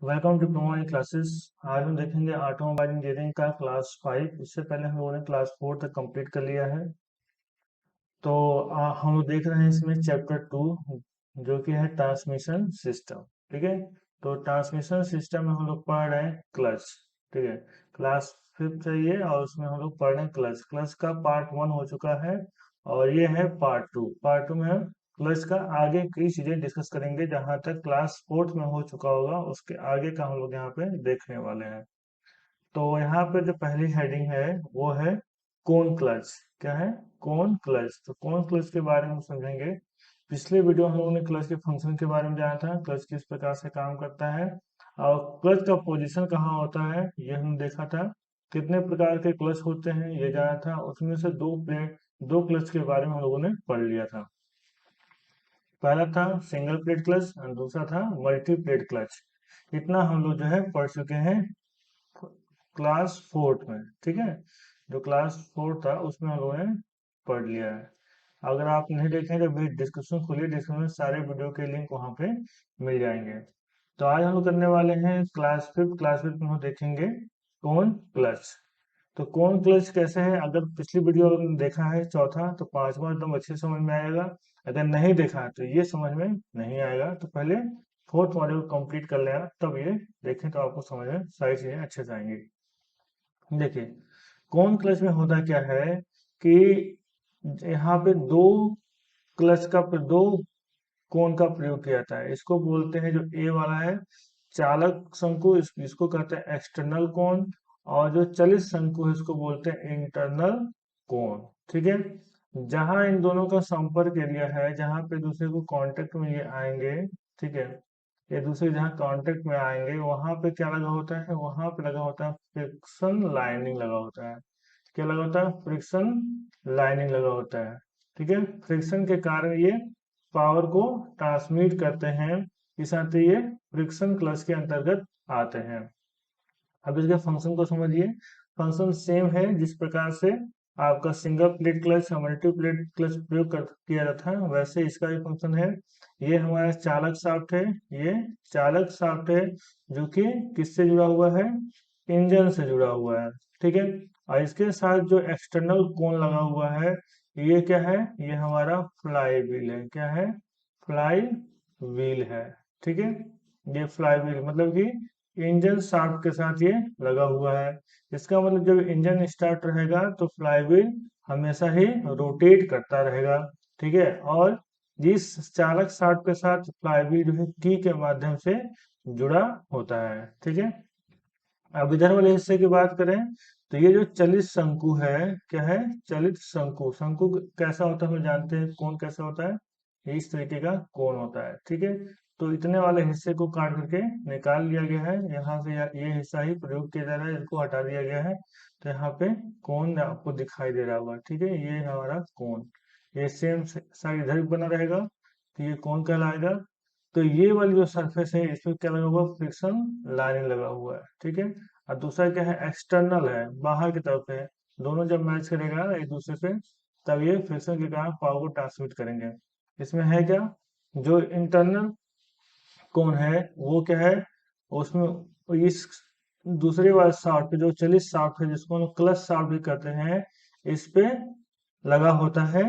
Welcome to online classes. आज हम देखेंगे ऑटोमोबाइल इंजीनियरिंग का क्लास 5। इससे पहले हम लोगों ने क्लास 4 तक कंप्लीट कर लिया है। तो हम लोग देख रहे हैं इसमें चैप्टर 2, जो कि है ट्रांसमिशन सिस्टम। ठीक है, तो ट्रांसमिशन सिस्टम में हम लोग पढ़ रहे हैं क्लच। ठीक है, क्लास 5 है ये, और उसमें हम लोग पढ़ रहे हैं क्लच। क्लच का पार्ट 1 हो चुका है और ये है पार्ट 2। पार्ट 2 में हम क्लच का आगे की चीजें डिस्कस करेंगे। जहां तक क्लास 4 में हो चुका होगा उसके आगे का हम लोग यहाँ पे देखने वाले हैं। तो यहाँ पे जो पहली हेडिंग है वो है कोन क्लच। क्या है? कोन क्लच। तो कोन क्लच के बारे में हम समझेंगे। पिछले वीडियो हम लोगों ने क्लच के फंक्शन के बारे में जाना था, क्लच किस प्रकार से काम करता है और क्लच का पोजीशन कहाँ होता है ये हम देखा था। कितने प्रकार के क्लच होते हैं ये जाना था। उसमें से दो क्लच के बारे में हम लोगों ने पढ़ लिया था। पहला था सिंगल प्लेट क्लच और दूसरा था मल्टी प्लेट क्लच। इतना हम लोग जो है पढ़ चुके हैं क्लास 4 में। ठीक है, जो क्लास 4 था उसमें हम लोगों ने पढ़ लिया है। अगर आप नहीं देखें तो भी डिस्क्रिप्शन खोलिए, डिस्क्रिप्शन में सारे वीडियो के लिंक वहाँ पे मिल जाएंगे। तो आज हम लोग करने वाले हैं क्लास 5। क्लास 5 में हम देखेंगे कौन क्लच। तो कौन क्लच कैसे है? अगर पिछली वीडियो देखा है चौथा, तो पांचवा एकदम अच्छे समझ में आएगा। अगर नहीं देखा है तो ये समझ में नहीं आएगा। तो पहले फोर्थ मॉड्यूल कंप्लीट कर लेना, तब ये देखें तो आपको समझ में सारी चीजें अच्छे से आएंगी। देखिए, कौन क्लच में होता क्या है कि यहाँ पे दो कोण का प्रयोग किया जाता है। इसको बोलते हैं, जो ए वाला है चालक शंकु, इसको कहते हैं एक्सटर्नल कोण। और जो चलित शंकु है इसको बोलते हैं इंटरनल कोण। ठीक है, जहां इन दोनों का संपर्क एरिया है, जहां पे दूसरे को कांटेक्ट में ये आएंगे, ठीक है, ये दूसरे जहाँ कांटेक्ट में आएंगे वहां पे क्या लगा होता है? वहां पे लगा होता है फ्रिक्शन लाइनिंग लगा होता है। क्या लगा होता है? फ्रिक्शन लाइनिंग लगा होता है। ठीक है, फ्रिक्शन के कारण ये पावर को ट्रांसमिट करते हैं। इस नाते ये फ्रिक्शन क्लच के अंतर्गत आते हैं। अब इसके फंक्शन को समझिए। फंक्शन सेम है जिस प्रकार से आपका सिंगल प्लेट क्लच या मल्टी प्लेट क्लच किया जाता है, वैसे इसका भी फंक्शन है। ये हमारा चालक शाफ्ट है। ये चालक शाफ्ट है जो कि किससे जुड़ा हुआ है? इंजन से जुड़ा हुआ है। ठीक है, और इसके साथ जो एक्सटर्नल कोण लगा हुआ है, ये क्या है? ये हमारा फ्लाई व्हील है। क्या है? फ्लाई व्हील है। ठीक है, ये फ्लाई व्हील मतलब कि इंजन शाफ्ट के साथ ये लगा हुआ है। इसका मतलब जब इंजन स्टार्ट रहेगा तो फ्लाई व्हील हमेशा ही रोटेट करता रहेगा। ठीक है, और जिस चालक शाफ्ट के साथ फ्लाई व्हील जो है की के माध्यम से जुड़ा होता है। ठीक है, अब इधर वाले हिस्से की बात करें तो ये जो चलित शंकु है, क्या है? चलित शंकु। शंकु कैसा होता है हम जानते हैं, कोण कैसा होता है? ये इस तरीके का कोण होता है। ठीक है, तो इतने वाले हिस्से को काट करके निकाल लिया गया है। यहाँ से ये हिस्सा ही प्रयोग किया जा रहा है, इसको हटा दिया गया है। तो यहाँ पे कोण आपको दिखाई दे रहा होगा। ठीक है, ये हमारा कोण, ये सेम साइड इधर भी बना रहेगा, तो ये कोण कहलाएगा। तो ये वाली जो सरफेस है इसमें क्या लगा हुआ? फ्रिक्शन लाइनिंग लगा हुआ है। ठीक है, और दूसरा क्या है? एक्सटर्नल है, बाहर की तरफ है। दोनों जब मैच करेगा एक दूसरे से, तब ये फ्रिक्शन के कारण पावर को ट्रांसमिट करेंगे। इसमें है क्या? जो इंटरनल कोण है वो क्या है? उसमें इस दूसरे वाले शाफ्ट पे, जो चलित शाफ्ट है जिसको हम क्लच शाफ्ट भी कहते हैं, इस पे लगा होता है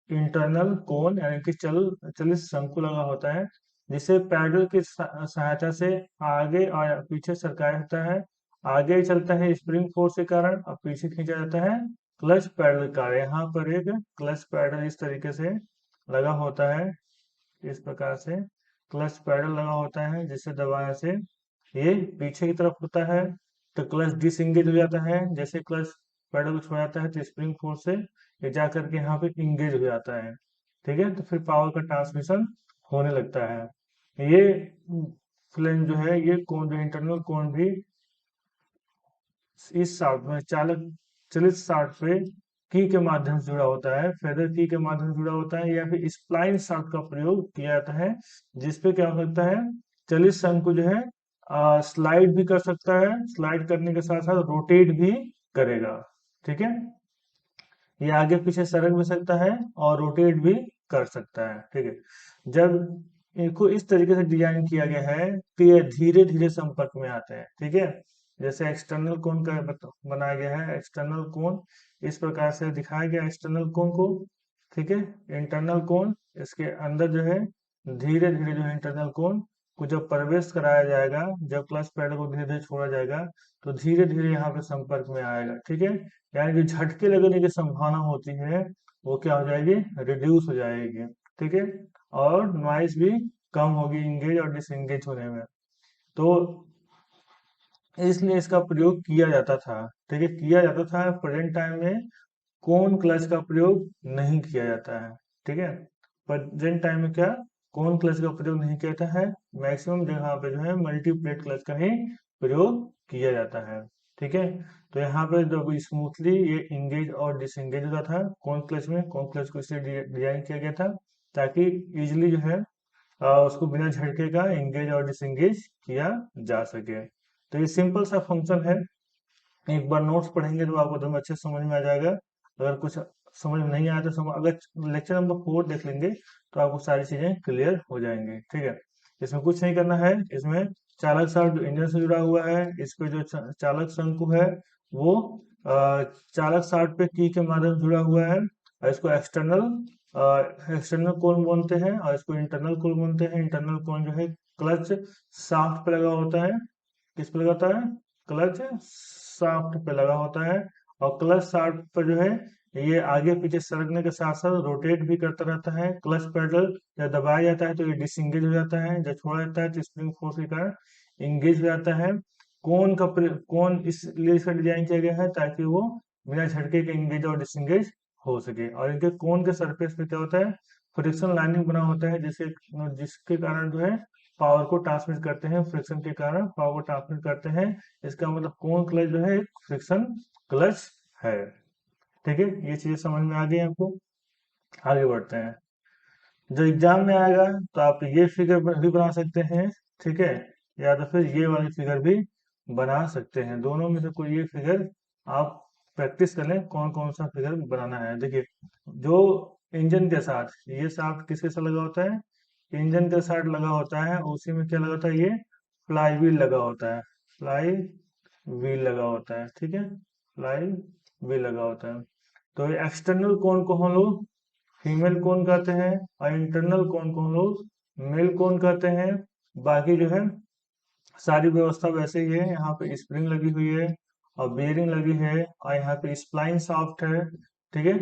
इंटरनल कोण, यानी कि चलित शंकु लगा होता है, जिसे पैडल की सहायता से आगे और पीछे सरकाया जाता है। आगे चलता है स्प्रिंग फोर्स के कारण और पीछे खींचा जाता है क्लच पैडल के कारण। यहाँ पर एक क्लच पैडल इस तरीके से लगा होता है। इस प्रकार से क्लच पैडल लगा होता है, जिसे दबाने से ये पीछे की तरफ होता है। तो क्लच डिसएंगेज हो जाता है। जैसे क्लच पैडल को छोड़ा जाता है तो स्प्रिंग फोर्स से ये जा करके यहाँ पे इंगेज हो जाता है। ठीक है, तो फिर पावर का ट्रांसमिशन होने लगता है। ये फ्लेम जो है, ये कोण जो इंटरनल कोण भी इस शाफ्ट में चलित शाफ्ट पे की के माध्यम से जुड़ा होता है, फेदर की के माध्यम से जुड़ा होता है, या फिर स्प्लाइन शाफ्ट का प्रयोग किया जाता है, जिसपे क्या हो सकता है? चलित शंकु जो है स्लाइड भी कर सकता है, स्लाइड करने के साथ साथ रोटेट भी करेगा। ठीक है, ये आगे पीछे सरक भी सकता है और रोटेट भी कर सकता है। ठीक है, जब इनको इस तरीके से डिजाइन किया गया है कि ये धीरे धीरे संपर्क में आते हैं, ठीक है। जैसे एक्सटर्नल कोन का बनाया गया है, एक्सटर्नल कोन इस प्रकार से दिखाया गया एक्सटर्नल कोन को, ठीक है। इंटरनल कोन इसके अंदर जो है धीरे धीरे जो है इंटरनल कोन को जब प्रवेश कराया जाएगा, जब क्लच पैडल को धीरे धीरे छोड़ा जाएगा तो धीरे धीरे यहाँ पे संपर्क में आएगा, ठीक है। यानी कि झटके लगने की संभावना होती है वो क्या हो जाएगी, रिड्यूस हो जाएगी, ठीक है। और नॉइस भी कम होगी इंगेज और डिसएंगेज होने में। तो इसलिए इसका प्रयोग किया जाता था, ठीक है, किया जाता था। प्रेजेंट टाइम में कोन क्लच का प्रयोग नहीं किया जाता है, ठीक है। प्रेजेंट टाइम में क्या कोन क्लच का प्रयोग नहीं किया जाता है, मैक्सिमम जगह पे जो है मल्टीप्लेट क्लच का ही प्रयोग किया जाता है, ठीक है। तो यहाँ पे जब स्मूथली ये इंगेज और डिसएंगेज होता था कोन क्लच में, कोन क्लच को इसलिए डिजाइन किया गया था ताकि इजिली जो है उसको बिना झटके का एंगेज और डिसएंगेज किया जा सके। तो ये सिंपल सा फंक्शन है, एक बार नोट्स पढ़ेंगे तो आपको एकदम अच्छे से समझ में आ जाएगा। अगर कुछ समझ में नहीं आया तो अगर लेक्चर नंबर 4 देख लेंगे तो आपको सारी चीजें क्लियर हो जाएंगे, ठीक है। इसमें कुछ नहीं करना है, इसमें चालक शाफ्ट जो इंजन से जुड़ा हुआ है, इस पे जो चालक शंकु है वो चालक शाफ्ट पे की के माध्यम से जुड़ा हुआ है, और इसको एक्सटर्नल कोन बोलते हैं और इसको इंटरनल कोन बोलते हैं। इंटरनल कोन जो है क्लच शाफ्ट पे लगा होता है, किस पे लगा होता है, क्लच शाफ्ट पे लगा होता है। और क्लच शाफ्ट पर जो है ये आगे पीछे सरकने के साथ साथ रोटेट भी करता रहता है। क्लच पेडल जब दबाया जाता है तो ये डिसएंगेज हो जाता है, जब छोड़ा जाता है तो स्प्रिंग फोर्स के कारण इंगेज हो जाता है। कोन इसलिए इसका डिजाइन किया गया है ताकि वो बिना झटके के इंगेज और डिसएंगेज हो सके। और इनके कोन के सरफेस पे क्या होता है, फ्रिक्शन लाइनिंग बना होता है, जिसके कारण जो है पावर को ट्रांसमिट करते हैं, फ्रिक्शन के कारण पावर को ट्रांसमिट करते हैं। इसका मतलब कोन क्लच जो है फ्रिक्शन क्लच है, ठीक है। ये चीजें समझ में आ गई आपको, आगे बढ़ते हैं। जो एग्जाम में आएगा तो आप ये फिगर भी बना सकते हैं, ठीक है, या तो फिर ये वाली फिगर भी बना सकते हैं। दोनों में से कोई एक फिगर आप प्रैक्टिस कर लें कौन कौन सा फिगर बनाना है। देखिए, जो इंजन के साथ ये शाफ्ट किसके साथ लगा होता है, इंजन के साथ लगा होता है, उसी में क्या लगा होता है, ये फ्लाई व्हील लगा होता है, फ्लाई व्हील लगा होता है, ठीक है, फ्लाई व्हील लगा होता है। तो एक्सटर्नल कोन को हम लोग फीमेल कोन कहते हैं और इंटरनल कोन को हम लोग मेल कोन कहते हैं। बाकी जो है सारी व्यवस्था वैसे ही है, यहाँ पे स्प्रिंग लगी हुई है और बेयरिंग लगी है और यहाँ पे स्प्लाइन शाफ्ट है, ठीक है।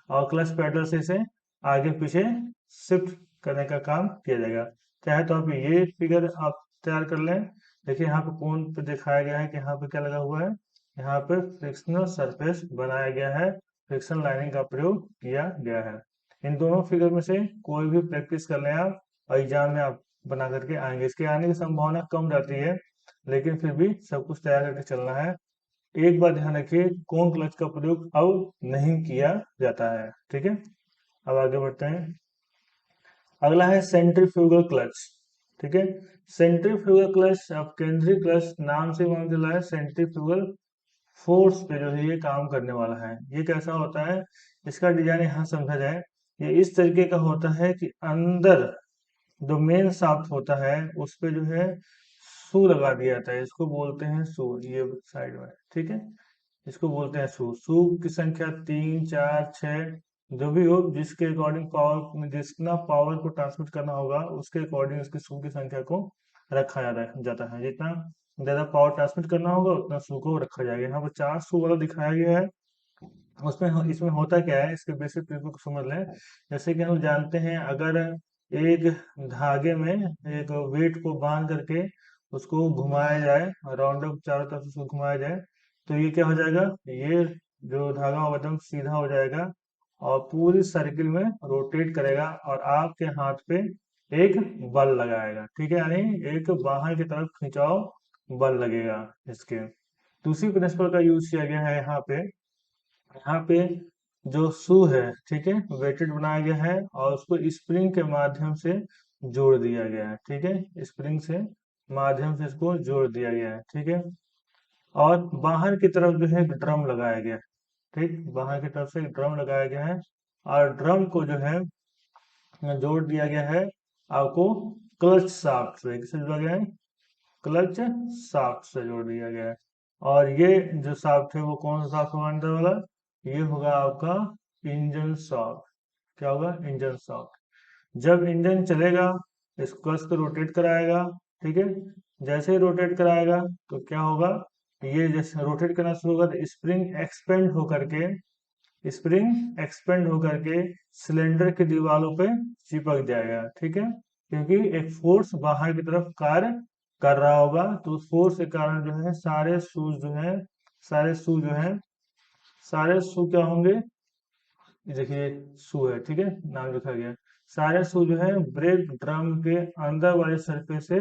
और क्लच पैडल से इसे आगे पीछे शिफ्ट करने का काम किया जाएगा। चाहे तो आप ये फिगर आप तैयार कर लें। देखिए यहाँ पे कोन पे दिखाया गया है कि यहाँ पे क्या लगा हुआ है, यहाँ पे फ्रिक्शनल सरफेस बनाया गया है, फ्रिक्शन लाइनिंग का प्रयोग किया गया है। इन दोनों फिगर में से कोई भी प्रैक्टिस कर लें आप और एग्जाम में आप बना करके आएंगे। इसके आने की संभावना कम रहती है, लेकिन फिर भी सब कुछ तैयार करके चलना है। एक बात ध्यान रखिए, कोन क्लच का प्रयोग अब नहीं किया जाता है, ठीक है। अब आगे बढ़ते हैं। अगला है सेंट्रीफ्यूगल क्लच, ठीक है। सेंट्रीफ्यूगल क्लच, अब केंद्रीय क्लच नाम से मान चला है, सेंट्रीफ्यूगल फोर्स पे जो है ये काम करने वाला है। ये कैसा होता है, इसका डिजाइन यहाँ समझा जाए, ये इस तरीके का होता है कि अंदर जो मेन शाफ्ट होता है उस पे जो है शू लगा दिया जाता है, इसको बोलते हैं शू, ये साइड में, ठीक है, इसको बोलते हैं शू। शू की संख्या 3 4 6 जो भी हो, जिसके अकॉर्डिंग पावर, जितना पावर को ट्रांसमिट करना होगा उसके अकॉर्डिंग उसकी शू की संख्या को रखा जाता है। जितना ज्यादा पावर ट्रांसमिट करना होगा उतना शू को रखा जाएगा। यहाँ पर 4 शू वाला दिखाया गया है। इसमें होता क्या है, इसके बेसिक प्रिंसिपल को समझ लें। जैसे कि हम जानते हैं, अगर एक धागे में एक वेट को बांध करके उसको घुमाया जाए, राउंड अप चारों तरफ से उसको घुमाया जाए, तो ये क्या हो जाएगा, ये जो धागा होगा एकदम सीधा हो जाएगा और पूरी सर्किल में रोटेट करेगा और आपके हाथ पे एक बल लगाएगा, ठीक है, यानी एक बाहर की तरफ खिंचाव बल लगेगा इसके। दूसरी प्रिंसिपल का यूज किया गया है यहाँ पे जो शू है, ठीक है, वेटेड बनाया गया है और उसको स्प्रिंग के माध्यम से जोड़ दिया गया है, ठीक है, स्प्रिंग से माध्यम से इसको जोड़ दिया गया है, ठीक है। और बाहर की तरफ जो है एक ड्रम लगाया गया है, ठीक, बाहर की तरफ से एक ड्रम लगाया गया है और ड्रम को जो है जोड़ दिया गया है आपको क्लच शाफ्ट से, किससे जोड़ा गया है? क्लच शाफ्ट से जोड़ दिया गया है। और ये जो शाफ्ट है वो कौन सा शाफ्ट होगा अंदर वाला? ये होगा आपका इंजन शाफ्ट। क्या होगा? Engine shaft. जब इंजन चलेगा इस क्लच को रोटेट कराएगा, ठीक है। जैसे ही रोटेट कराएगा तो क्या होगा? ये जैसे रोटेट करना शुरू होगा तो स्प्रिंग एक्सपेंड होकर के सिलेंडर की दीवारों पे चिपक जाएगा, ठीक है। क्योंकि एक फोर्स बाहर की तरफ कार्य कर रहा होगा, तो उस फोर्स के कारण जो है सारे शूज जो है सारे शू क्या होंगे? ये देखिए शू है, ठीक है, नाम लिखा गया है। सारे शू जो है ब्रेक ड्रम के अंदर वाले सरफेस से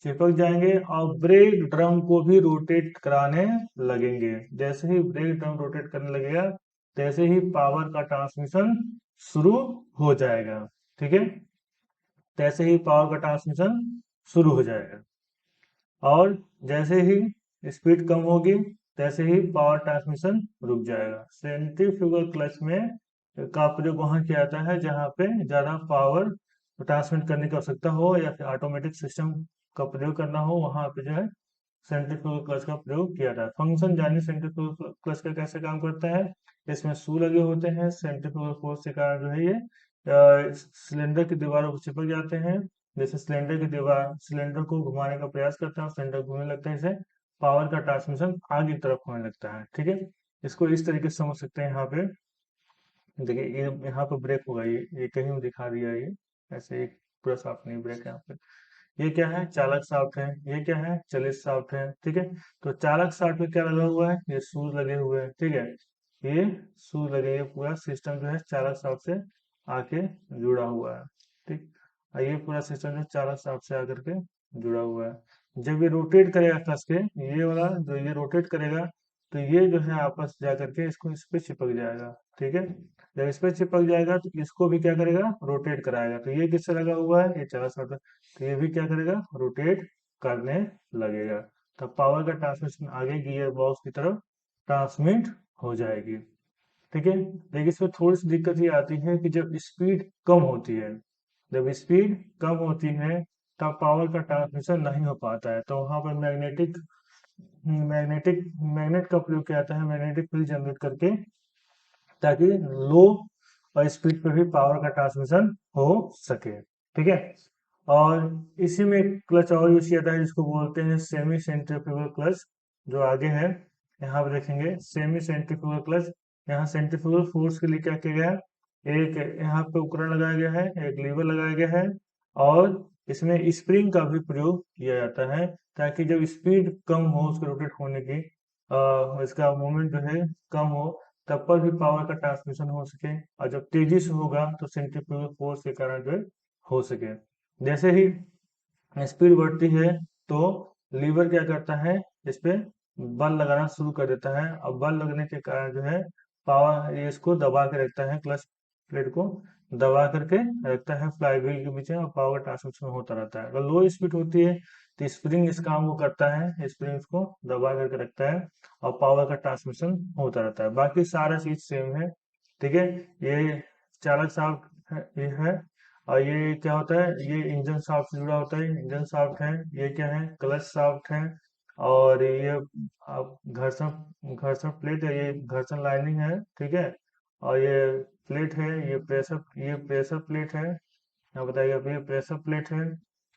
चिपक जाएंगे और ब्रेक ड्रम को भी रोटेट कराने लगेंगे। जैसे ही ब्रेक ड्रम रोटेट करने लगेगा तैसे ही पावर का ट्रांसमिशन शुरू हो जाएगा, ठीक है। तैसे ही पावर का ट्रांसमिशन शुरू हो जाएगा। और जैसे ही स्पीड कम होगी तैसे ही पावर ट्रांसमिशन रुक जाएगा। सेंट्रीफ्यूगल क्लच में का प्रयोग वहां किया जाता है जहां पे ज्यादा पावर ट्रांसमिट करने की आवश्यकता हो या फिर ऑटोमेटिक सिस्टम का प्रयोग करना हो, वहां पे जो है सेंट्रीफ्यूगल क्लच का प्रयोग किया जाता है। फंक्शन जानिए सेंट्रीफ्यूगल क्लच का कैसे काम करता है। इसमें शू लगे होते हैं, सेंट्रीफ्यूगल फोर्स के कारण जो है ये सिलेंडर की दीवारों को चिपक जाते हैं। जैसे सिलेंडर को घुमाने का प्रयास करता है और सिलेंडर घूमने लगता है, इसे पावर का ट्रांसमिशन आगे की तरफ होने लगता है, ठीक है। इसको इस तरीके से समझ सकते हैं। यहाँ पे देखिए ये यहाँ पे ब्रेक होगा, ये कहीं भी दिखा दिया है, ये ऐसे एक पूरा साफ नहीं ब्रेक यहाँ पे। ये क्या है? चालक शाफ्ट है। ये क्या है? चलित शाफ्ट है, ठीक है। तो चालक शाफ्ट पे क्या लगा हुआ है? ये शूज लगे हुए हैं, ठीक है। ये शूज लगे, ये पूरा सिस्टम जो है चालक शाफ्ट से आके जुड़ा हुआ है, ठीक। और ये पूरा सिस्टम जो चालक शाफ्ट से आकर के जुड़ा हुआ है। जब ये रोटेट करेगा कस के, ये वाला जो ये रोटेट करेगा तो ये जो है आपस जा करके इसको इस पे चिपक जाएगा, ठीक है। जब इस पे चिपक जाएगा तो इसको भी क्या करेगा? रोटेट कराएगा। तो ये किससे लगा हुआ है? ये चालक शाफ्ट। तो ये भी क्या करेगा? रोटेट करने लगेगा। तब पावर का ट्रांसमिशन आगे गियर बॉक्स की तरफ ट्रांसमिट हो जाएगी, ठीक है। लेकिन इसमें थोड़ी सी दिक्कत ये आती है कि जब स्पीड कम होती है, जब स्पीड कम होती है तब पावर का ट्रांसमिशन नहीं हो पाता है। तो वहां पर मैग्नेटिक मैग्नेट का प्रयोग किया जाता है, मैग्नेटिक फील्ड जनरेट करके, ताकि लो और स्पीड पे भी पावर का ट्रांसमिशन हो सके, ठीक है। और इसी में क्लच और यूज किया जाता है जिसको बोलते हैं सेमी सेंट्रीफ्यूगल क्लच, जो आगे है। यहाँ पे देखेंगे सेमी सेंट्रीफ्यूगल क्लच। यहाँ सेंट्रीफ्यूगल फोर्स के लिए क्या किया गया है? एक यहाँ पे उपकरण लगाया गया है, एक लीवर लगाया गया है, और इसमें स्प्रिंग का भी प्रयोग किया जाता है, ताकि जब स्पीड कम हो उसके रोटेट होने की, इसका मूवमेंट जो है कम हो, तब पर भी पावर का ट्रांसमिशन हो सके। और जब तेजी से होगा तो सेंट्रीफ्यूगल फोर्स के कारण जो है हो सके। जैसे ही स्पीड बढ़ती है तो लीवर क्या करता है? इस पे बल लगाना शुरू कर देता है, और बल लगने के कारण जो है पावर ये इसको दबा के रखता है, क्लच प्लेट को दबा करके रखता है फ्लाई व्हील के पीछे, और पावर ट्रांसमिशन होता रहता है। अगर लो स्पीड होती है तो स्प्रिंग इस काम को करता है, स्प्रिंग इसको दबा करके रखता है और पावर का ट्रांसमिशन होता रहता है। बाकी सारा चीज सेम है, ठीक है। ये चालक शाफ्ट ये है, और ये क्या होता है? ये इंजन शाफ्ट से जुड़ा होता है, इंजन शाफ्ट है। ये क्या है? क्लच शाफ्ट है। और ये आप घर्षण घर्षण प्लेट है, ये घर्षण लाइनिंग है, ठीक है। और ये प्लेट है, ये प्रेशर प्लेट है। यहाँ बताइए आप, ये प्रेशर प्लेट है।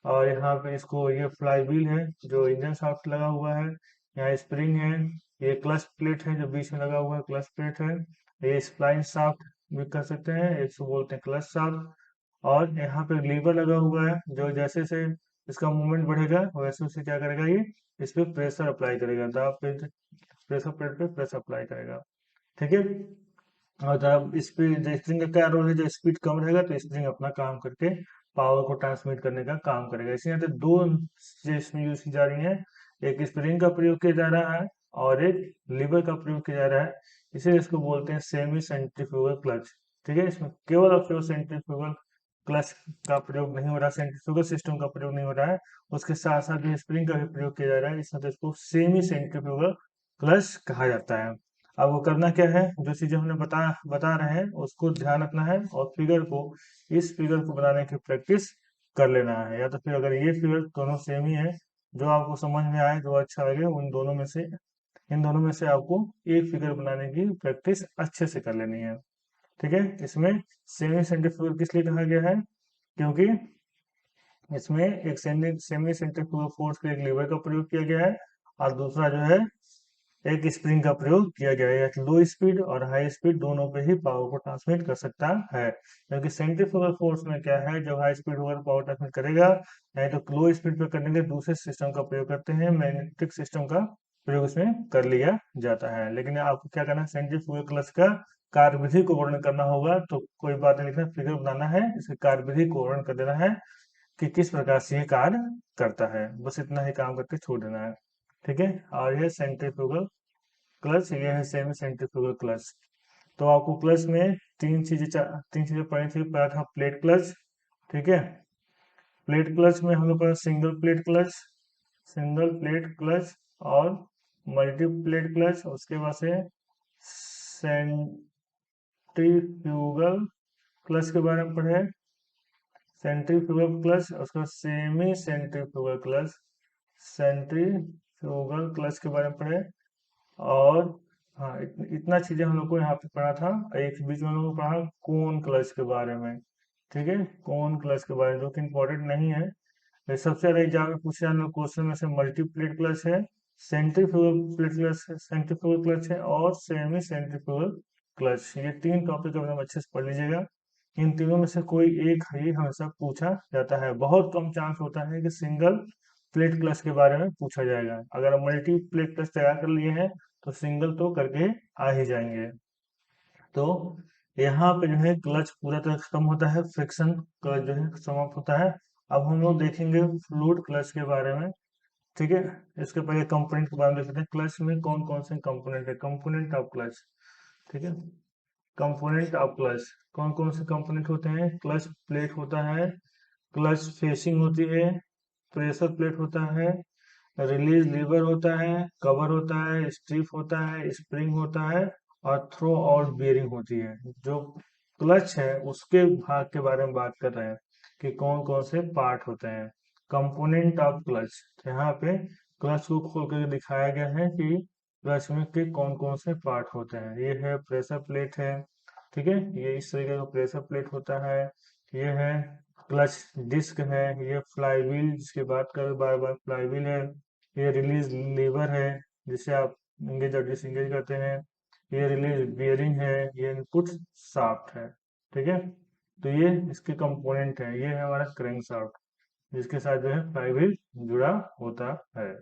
और यहाँ पे इसको ये फ्लाई व्हील है जो इंजन शाफ्ट लगा हुआ है। यहाँ स्प्रिंग है। ये क्लच प्लेट है जो बीच में लगा हुआ है, क्लच प्लेट है। ये स्प्लाइन शाफ्ट भी कर सकते हैं, इसको बोलते हैं क्लच शाफ्ट। और यहाँ पे लीवर लगा हुआ है जो जैसे जैसे इसका मूवमेंट बढ़ेगा वैसे वैसे क्या करेगा? ये इस पे प्रेशर अप्लाई करेगा, दाब पे प्रेशर प्लेट पे प्रेशर अप्लाई करेगा, ठीक है। और जब स्पीड स्प्रिंग का क्या रोल है? जब स्पीड कम रहेगा तो स्प्रिंग अपना काम करके पावर को ट्रांसमिट करने का काम करेगा। इसी यहाँ पे दो चीजें इसमें यूज की जा रही हैं, एक स्प्रिंग का प्रयोग किया जा रहा है और एक लीवर का प्रयोग किया जा रहा है। इसे इसको बोलते हैं सेमी सेंट्रीफ्यूगल क्लच, ठीक है। इसमें केवल और केवल सेंट्रीफ्यूगल क्लच का प्रयोग नहीं हो रहा, सेंट्रीफ्यूगल सिस्टम का प्रयोग नहीं हो रहा है, उसके साथ साथ जो स्प्रिंग का भी प्रयोग किया जा रहा है। इसमें तो इसको सेमी सेंट्रीफ्यूगल क्लच कहा जाता है। अब वो करना क्या है? जो चीजें हमने बता रहे हैं उसको ध्यान रखना है, और इस फिगर को बनाने की प्रैक्टिस कर लेना है। या तो फिर अगर ये फिगर दोनों सेम ही है, जो आपको समझ में आए, जो अच्छा लगे, उन दोनों में से, इन दोनों में से आपको एक फिगर बनाने की प्रैक्टिस अच्छे से कर लेनी है। ठीक है, इसमें सेमी सेंट्रीफ्यूगल किस लिए कहा गया है? क्योंकि इसमें एक सेमी सेंट्रीफ्यूगल फोर्स के एक लीवर का प्रयोग किया गया है, और दूसरा जो है एक स्प्रिंग का प्रयोग किया गया है। लो स्पीड और हाई स्पीड दोनों पे ही पावर को ट्रांसमिट कर सकता है। क्योंकि सेंट्रीफ्यूगल फोर्स में क्या है, जब हाई स्पीड होगा पावर ट्रांसमिट करेगा, नहीं तो लो स्पीड पे करने के लिए दूसरे सिस्टम का प्रयोग करते हैं, मैग्नेटिक सिस्टम का प्रयोग इसमें कर लिया जाता है। लेकिन आपको क्या करना है, सेंट्रीफ्यूगल क्लच का कार्यविधि को वर्णन करना होगा, तो कोई बात नहीं लिखना, फिगर बनाना है, इसके कार्यविधि को वर्णन कर देना है कि किस प्रकार से ये कार्य करता है। बस इतना ही काम करके छोड़ देना है। ठीक है, और ये सेंट्रीफ्यूगल क्लच, ये है सेमी सेंट्रीफ्यूगल क्लच। तो आपको क्लच में तीन चीजें पढ़ी थी। पहला था प्लेट क्लच। ठीक है, प्लेट क्लच में हम लोग का सिंगल प्लेट क्लच और मल्टी प्लेट क्लच। उसके बाद से सेंट्रीफ्यूगल क्लच के बारे में पढ़े, सेंट्रीफ्यूगल क्लच, उसके बाद सेंट्रीफ्यूगल क्लच के बारे में पढ़े। और हाँ, इतना चीजें हम लोग को यहाँ पे पढ़ा था। एक बीच में हम लोग को पढ़ा कोन क्लच के बारे में। ठीक है, कोन क्लच के बारे में, जो कि इम्पोर्टेंट नहीं है। ये सबसे ज्यादा एग्जाम में पूछे जाने वाले क्वेश्चन में से मल्टीप्लेट क्लच है, सेंट्रीफ्यूगल क्लच है, और सेमी सेंट्रीफ्यूगल क्लच। ये तीन टॉपिक एकदम अच्छे से पढ़ लीजिएगा। इन तीनों में से कोई एक ही हमेशा पूछा जाता है। बहुत कम चांस होता है कि सिंगल प्लेट क्लच के बारे में पूछा जाएगा। अगर मल्टी प्लेट क्लच तैयार कर लिए हैं तो सिंगल तो करके आ ही जाएंगे। तो यहाँ पे जो है क्लच पूरा तरह खत्म होता है, फ्रिक्शन क्लच जो है समाप्त होता है। अब हम लोग देखेंगे फ्लूइड क्लच के बारे में। ठीक है, इसके पहले कंपोनेंट के बारे में देखते हैं। क्लच में कौन कौन से कंपोनेंट है, कंपोनेंट ऑफ क्लच। ठीक है, कंपोनेंट ऑफ क्लच कौन कौन से कंपोनेंट होते हैं? क्लच प्लेट होता है, क्लच फेसिंग होती है, प्रेशर प्लेट होता है, रिलीज लीवर होता है, कवर होता है, स्ट्रिप होता है, स्प्रिंग होता है, और थ्रो आउट बेयरिंग होती है। जो क्लच है उसके भाग के बारे में बात कर रहे हैं कि कौन कौन से पार्ट होते हैं। कंपोनेंट ऑफ क्लच, यहाँ पे क्लच को खोल कर दिखाया गया है कि क्लच में के कौन कौन से पार्ट होते हैं। ये है प्रेशर प्लेट है। ठीक है, ये इस तरीके का प्रेशर प्लेट होता है। ये है क्लच डिस्क है, ये फ्लाईव्हील जिसकी बात कर बार बार फ्लाईव्हील है। ये रिलीज लीवर है जिसे आप इंगेज और डिसंगेज करते हैं। ये रिलीज बियरिंग है, ये इनपुट शाफ्ट है। ठीक है, तो ये इसके कंपोनेंट है। ये है हमारा क्रैंक शाफ्ट जिसके साथ जो है फ्लाईव्हील जुड़ा होता है।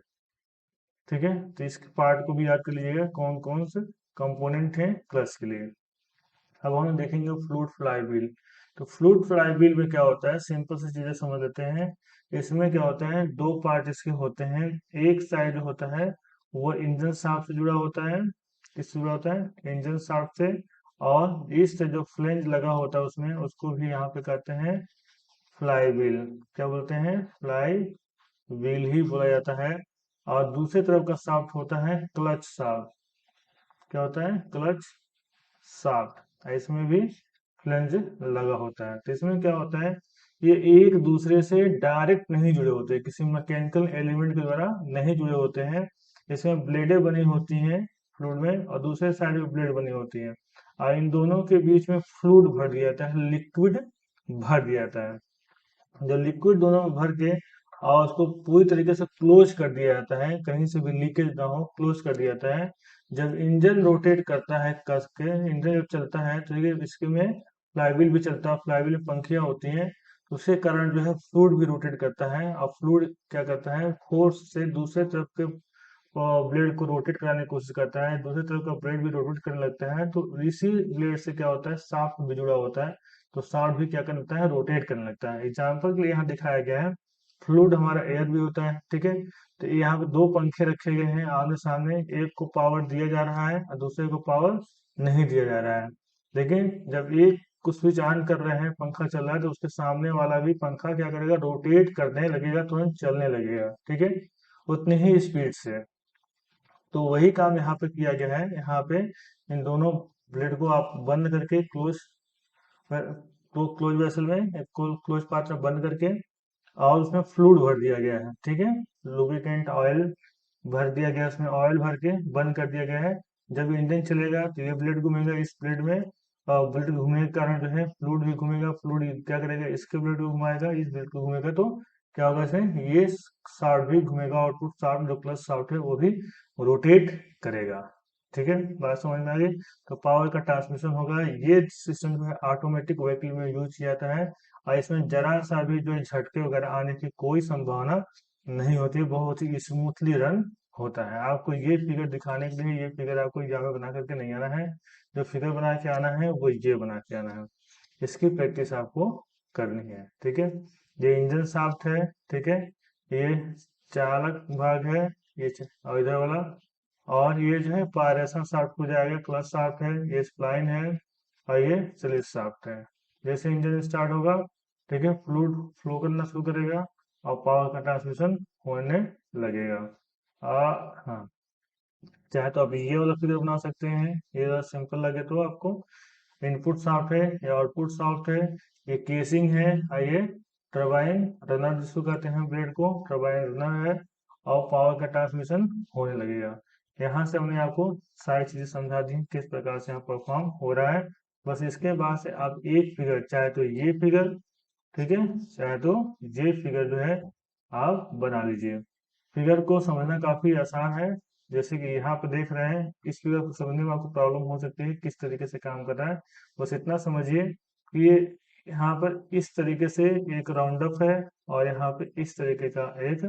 ठीक है, तो इसके पार्ट को भी याद कर लीजिएगा कौन कौन से कंपोनेंट हैं क्लच के लिए। अब हम देखेंगे फ्लूइड फ्लाईव्हील। तो फ्लूइड फ्लाईव्हील में क्या होता है, सिंपल सी चीजें समझ लेते हैं। इसमें क्या होता है, दो पार्ट इसके होते हैं। एक साइड होता है वो इंजन शाफ्ट से जुड़ा होता है। किससे जुड़ा होता है? इंजन शाफ्ट से। और इस से जो फ्लेंज लगा होता है उसमें, उसको भी यहाँ पे कहते हैं फ्लाईव्हील। क्या बोलते हैं? फ्लाई व्हील ही बोला जाता है। और दूसरे तरफ का शाफ्ट होता है क्लच शाफ्ट। क्या होता है? Clutch shaft. इसमें भी फ्लेंज लगा होता है। तो इसमें क्या होता है, ये एक दूसरे से डायरेक्ट नहीं जुड़े होते, किसी मैकेनिकल एलिमेंट के द्वारा नहीं जुड़े होते हैं। इसमें ब्लेडें बनी होती हैं फ्लूइड में, और दूसरे साइड में ब्लेड बनी होती हैं, और इन दोनों के बीच में फ्लूइड भर दिया जाता है, लिक्विड भर दिया जाता है। जब लिक्विड दोनों में भर के और उसको पूरी तरीके से क्लोज कर दिया जाता है, कहीं से भी लीकेज ना हो, क्लोज कर दिया जाता है। जब इंजन रोटेट करता है कस के, इंजन जब चलता है तो ये इसके में फ्लाईव्हील भी चलता है, फ्लाईव्हील में पंखियां होती हैं, उसके कारण जो है फ्लूइड भी रोटेट करता है। और फ्लूइड क्या करता है, फोर्स से दूसरे तरफ के ब्लेड को रोटेट कराने की कोशिश करता है, दूसरी तरफ का ब्लेड भी रोटेट करने लगता है। तो इसी ब्लेड से क्या होता है, शाफ्ट भी जुड़ा होता है, तो शाफ्ट भी क्या करने लगता है, रोटेट करने लगता है। एग्जाम्पल के लिए यहाँ दिखाया गया है, फ्लूइड हमारा एयर भी होता है। ठीक है, तो यहाँ पे दो पंखे रखे गए हैं आमने सामने, एक को पावर दिया जा रहा है और दूसरे को पावर नहीं दिया जा रहा है। लेकिन जब एक को स्विच ऑन कर रहे हैं, पंखा चल रहा है, तो उसके सामने वाला भी पंखा क्या करेगा, रोटेट करने लगेगा, तुरंत चलने लगेगा। ठीक है, उतनी ही स्पीड से। तो वही काम यहाँ पे किया गया है। यहाँ पे इन दोनों ब्लेड को आप बंद करके क्लोज, तो क्लोज वेसल में क्लोज पात्र बंद करके और उसमें फ्लूइड भर दिया गया है, ठीक है, लुब्रिकेंट ऑयल भर दिया गया, उसमें ऑयल भर के बंद कर दिया गया है। जब इंजन चलेगा तो ये ब्लेड घूमेगा, इस ब्लेड में ब्लेड घूमने के कारण जो है फ्लूइड भी घूमेगा, फ्लूइड क्या करेगा, इसके ब्लेड को घुमाएगा, इस ब्लेड को घूमेगा, तो क्या होगा इसमें, ये शाफ्ट भी घूमेगा, आउटपुट शाफ्ट जो प्लस शाफ्ट है वो भी रोटेट करेगा। ठीक है, बात समझ में आ गई। तो पावर का ट्रांसमिशन होगा, ये सिस्टम जो है ऑटोमेटिक व्हीकल में यूज किया जाता है, और इसमें जरा सा भी जो है झटके वगैरह आने की कोई संभावना नहीं होती, बहुत ही स्मूथली रन होता है। आपको ये फिगर दिखाने के लिए ये फिगर आपको यहाँ पे बना करके नहीं आना है, जो फिगर बना के आना है वो ये बना के आना है, इसकी प्रैक्टिस आपको करनी है। ठीक है, ये इंजन शाफ्ट है, ठीक है, ये चालक भाग है, और इधर वाला, और ये जो है पायरेशन शाफ्ट हो जाएगा, क्लच शाफ्ट है, ये स्प्लाइन है, और ये स्लिप शाफ्ट है। जैसे इंजन स्टार्ट होगा, ठीक है, फ्लूइड फ्लो करना शुरू करेगा और पावर का ट्रांसमिशन होने लगेगा। हाँ, चाहे तो आप ये वाला फिगर बना सकते हैं, ये वाला सिंपल लगे तो आपको। इनपुट शाफ्ट है, ये आउटपुट शाफ्ट है, ये केसिंग है, और ये टरबाइन रनर जिसको कहते हैं, ब्लेड को टरबाइन रनर है, और पावर का ट्रांसमिशन होने लगेगा। यहाँ से हमने आपको सारी चीजें समझा दी किस प्रकार से यहाँ परफॉर्म हो रहा है। बस इसके बाद से आप एक फिगर, चाहे तो ये फिगर, ठीक है, चाहे तो ये फिगर जो है आप बना लीजिए। फिगर को समझना काफी आसान है, जैसे कि यहाँ पे देख रहे हैं, इस फिगर को समझने में आपको प्रॉब्लम हो सकती है किस तरीके से काम कर रहा है। बस इतना समझिए कि ये यहाँ पर इस तरीके से एक राउंड अप है, और यहाँ पे इस तरीके का एक,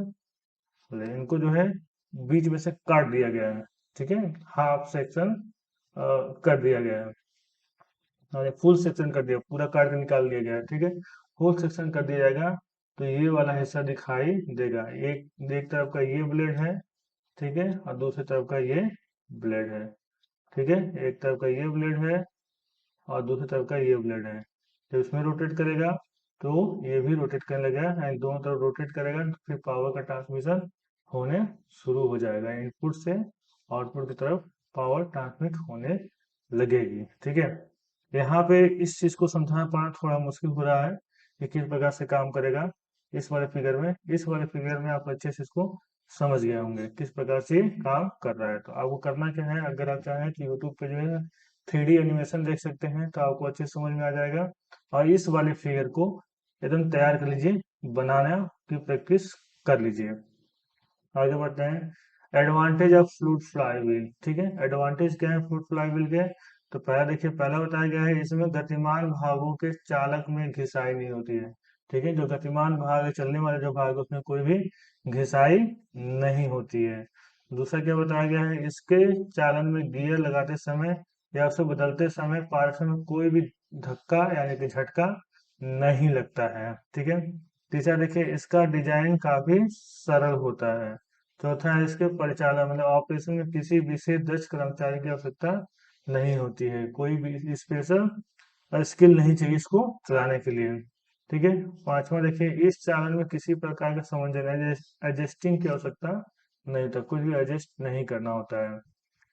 इनको जो है बीच में से काट दिया गया है, ठीक है, हाफ सेक्शन कर दिया गया है, और फुल सेक्शन कर दिया, पूरा काट के निकाल दिया गया है, ठीक है, फुल सेक्शन कर दिया जाएगा तो ये वाला हिस्सा दिखाई देगा। एक तरफ का ये ब्लेड है, ठीक है, और दूसरी तरफ का ये ब्लेड है, ठीक है, एक तरफ का ये ब्लेड है और दूसरी तरफ का ये ब्लेड है। जब इसमें रोटेट करेगा तो ये भी रोटेट करने लगेगा, एंड दोनों तरफ रोटेट करेगा तो फिर पावर का ट्रांसमिशन होने शुरू हो जाएगा, इनपुट से आउटपुट की तरफ पावर ट्रांसमिट होने लगेगी। ठीक है, यहाँ पे इस चीज को समझाना पाना थोड़ा मुश्किल हो रहा है कि किस प्रकार से काम करेगा। इस वाले फिगर में आप अच्छे से इसको समझ गए होंगे किस प्रकार से ये काम कर रहा है। तो आपको करना क्या है, अगर आप चाहें कि यूट्यूब पे जो है 3D एनिमेशन देख सकते हैं तो आपको अच्छे से समझ में आ जाएगा, और इस वाले फिगर को एकदम तैयार कर लीजिए, बनाना की प्रैक्टिस कर लीजिए। आगे बढ़ते हैं, एडवांटेज ऑफ फ्लूइड फ्लाईव्हील। ठीक है, एडवांटेज क्या है फ्लूइड फ्लाईव्हील के, तो पहला देखिए, पहला बताया गया है इसमें गतिमान भागों के चालक में घिसाई नहीं होती है। ठीक है, जो गतिमान भाग है, चलने वाले जो भाग है, उसमें कोई भी घिसाई नहीं होती है। दूसरा क्या बताया गया है, इसके चालन में गियर लगाते समय या उसे बदलते समय पार्श्व में कोई भी धक्का यानी कि झटका नहीं लगता है। ठीक है, तीसरा देखिए, इसका डिजाइन काफी सरल होता है। चौथा है, इसके परिचालन मतलब ऑपरेशन में किसी विशेष दक्ष कर्मचारी की आवश्यकता नहीं होती है, कोई भी स्पेशल स्किल नहीं चाहिए इसको चलाने के लिए। ठीक है, पांचवा देखिए, इस चालन में किसी प्रकार का समंजन एडजस्टिंग की आवश्यकता नहीं होता, कुछ भी एडजस्ट नहीं करना होता है।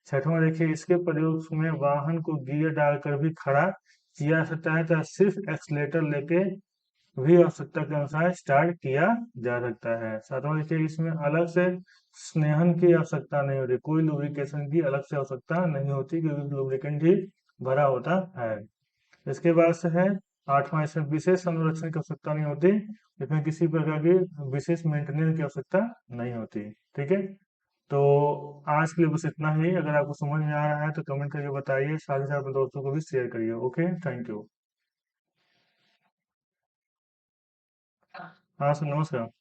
छठवां देखिए, इसके प्रयोग में वाहन को गियर डालकर भी खड़ा किया जा सकता है, तो सिर्फ एक्सलेटर लेके भी आवश्यकता के अनुसार स्टार्ट किया जा सकता है। सातवां देखिए, इसमें अलग से स्नेहन की आवश्यकता नहीं होती, कोई लुब्रिकेशन की अलग से आवश्यकता नहीं होती क्योंकि लुब्रिकेंट ही भरा होता है। इसके बाद से है आठवां, इसमें विशेष संरक्षण की आवश्यकता नहीं होती, इसमें किसी प्रकार की विशेष मेंटेनेंस की आवश्यकता नहीं होती। ठीक है, तो आज के लिए बस इतना ही। अगर आपको समझ में आ रहा है तो कमेंट करके बताइए, साथ ही साथ अपने दोस्तों को भी शेयर करिए। Okay, thank you. हाँ सर, नमस्कार।